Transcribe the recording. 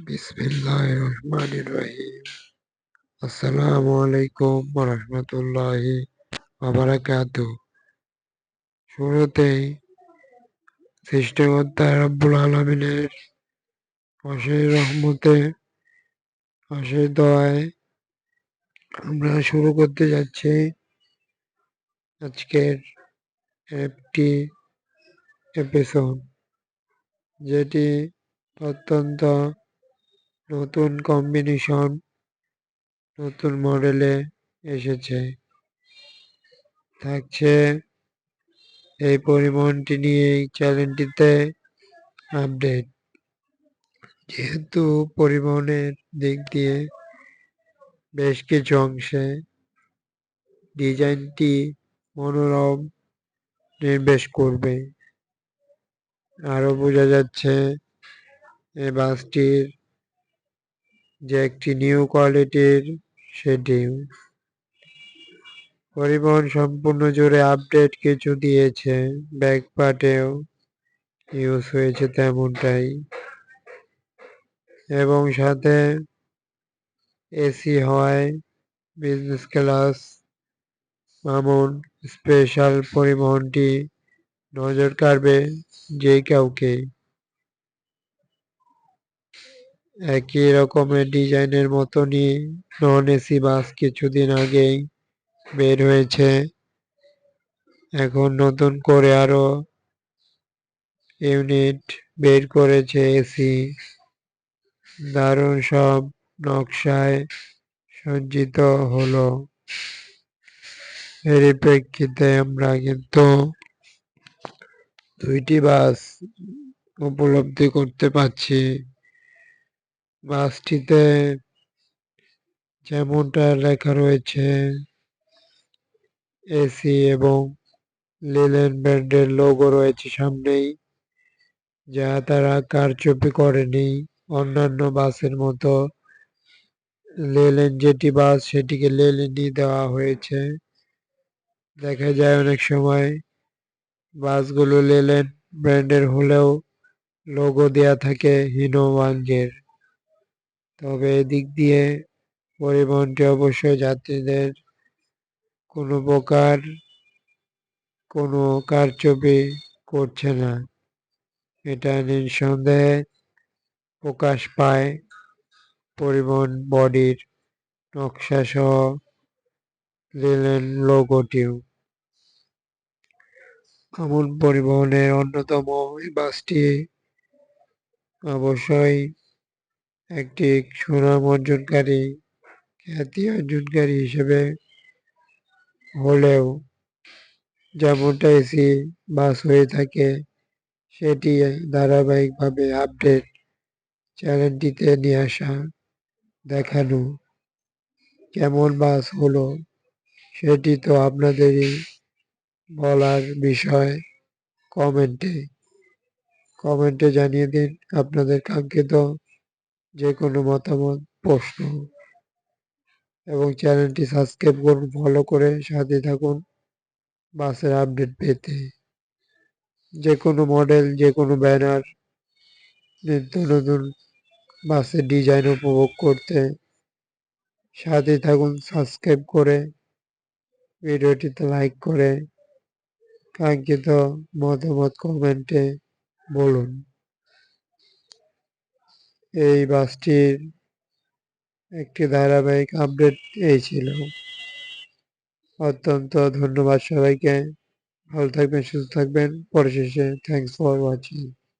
বিসমিল্লাহির রহমানির রহিম। আসসালামু আলাইকুম ওয়া রাহমাতুল্লাহি ওয়া বারাকাতুহু। শুরুতেই সৃষ্টিকর্তা রব্বুল আলামিনের অশেষ রহমতে, অশেষ দয়ায় আমরা শুরু করতে যাচ্ছি আজকের একটি এপিসোড, যেটি অত্যন্ত নতুন কম্বিনেশন, নতুন মডেলে এসেছে। থাকছে এই পরিবহনটি নিয়ে এই চ্যানেলটিতে আপডেট। যেহেতু পরিবহনের দিক দিয়ে বেশ কিছু অংশে ডিজাইনটি মনোরম নির্দেশ করবে। আরও বোঝা যাচ্ছে এই বাসটির যে একটি নিউ কোয়ালিটির, সেটি পরিবহন সম্পূর্ণ জুড়ে আপডেট কিছু দিয়েছে, ব্যাক পার্টেও ইউজ হয়েছে তেমনটাই, এবং সাথে এসি হওয়ায় বিজনেস ক্লাস এমন স্পেশাল পরিবহনটি নজর কাড়বে যে কাউকে। একই রকমের ডিজাইনের মতনই নন এসি বাস কিছুদিন আগেই বের হয়েছে। এখন নতুন করে আরো ইউনিট বের করেছে এসি। দারুণ সব নকশায় সজ্জিত হলো। এরই প্রেক্ষিতে আমরা কিন্তু দুইটি বাস উপলব্ধি করতে পারছি। বাসটিতে যেমনটা লেখা রয়েছে এসি এবং লিলেন ব্র্যান্ডের লোগো রয়েছে সামনেই, যা তারা কারচুপি করেনি। অন্যান্য বাসের মতো লেলেন যেটি বাস, সেটিকে লেলেনই দেওয়া হয়েছে। দেখা যায় অনেক সময় বাসগুলো লেলেন ব্র্যান্ডের হলেও লোগো দেয়া থাকে হিনো ওয়াংয়ের। তবে এদিক দিয়ে পরিবহনটি অবশ্যই যাত্রীদের কোনো প্রকার কোনো কারচুপি করছে না, এটা নিঃসন্দেহে প্রকাশ পায় পরিবহন বডির নকশা সহ রেলের লোগোটিও। আমূল পরিবহনের অন্যতম এই বাসটি অবশ্যই একটি সুনাম অর্জনকারী, খ্যাতি অর্জনকারী হিসেবে হলেও যেমনটা এসি বাস হয়ে থাকে, সেটি ধারাবাহিকভাবে আপডেট চ্যানেলটিতে নিয়ে আসা, দেখানো। কেমন বাস হলো সেটি তো আপনাদেরই বলার বিষয়। কমেন্টে জানিয়ে দিন আপনাদের কাঙ্ক্ষিত যে কোনো মতামত, প্রশ্ন, এবং চ্যানেলটি সাবস্ক্রাইব করুন, ফলো করে সাথে থাকুন বাসের আপডেট পেতে। যে কোনো মডেল, যে কোনো ব্যানার, নিত্য নতুন বাসের ডিজাইন উপভোগ করতে সাথে থাকুন সাবস্ক্রাইব করে, ভিডিওটিতে লাইক করে কাঙ্ক্ষিত মতামত কমেন্টে বলুন। এই বাসটির একটি ধারাবাহিক আপডেট এই ছিল। অত্যন্ত ধন্যবাদ সবাইকে। ভালো থাকবেন, সুস্থ থাকবেন। পরিশেষে থ্যাংকস ফর ওয়াচিং।